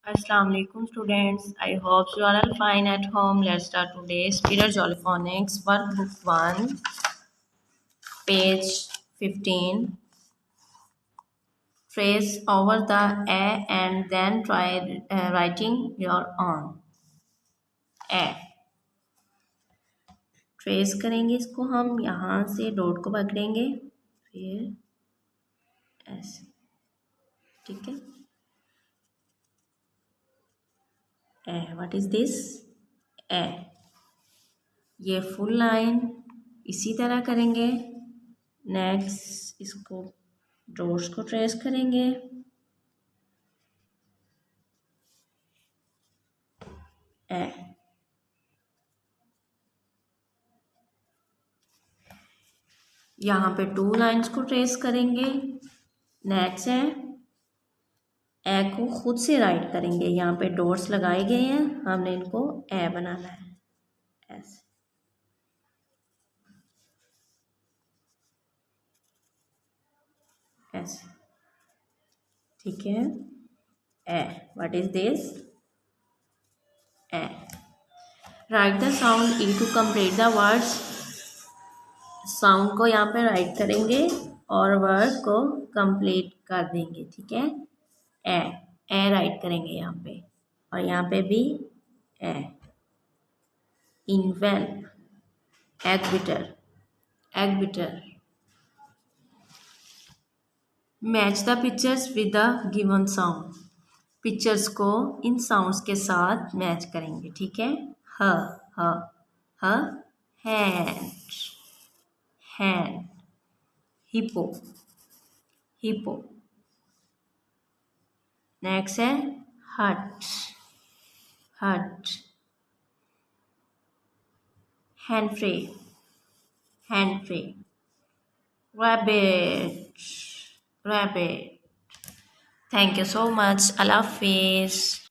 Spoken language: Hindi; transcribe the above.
Assalamu alaikum students. I hope you are all fine at home. Let's start today's Peter Jollyphonics workbook 1, page 15. Trace over the A and then try writing your own. A. Trace करेंगे इसको हम यहाँ से डॉट को पकड़ेंगे फिर ऐसे ठीक है ए व्हाट इज दिस ए ये फुल लाइन इसी तरह करेंगे नेक्स्ट इसको डॉट्स को ट्रेस करेंगे ए यहाँ पे 2 लाइंस को ट्रेस करेंगे नेक्स्ट है ए को खुद से राइट करेंगे यहाँ पे डॉट्स लगाए गए हैं हमने इनको ए बनाना है ऐसे ऐसे ठीक है a what is this a write the sound E to complete the words sound को यहाँ पे राइट करेंगे और वर्ड को कंप्लीट कर देंगे ठीक है ए राइट करेंगे यहाँ पे और यहाँ पे भी a involve egg bitter match the pictures with the given sound pictures को इन साउंड्स के साथ मैच करेंगे ठीक है ह ह हैंड हिप्पो नेक्स्ट है hut hand free rabbit thank you so much अल्लाह हाफिज़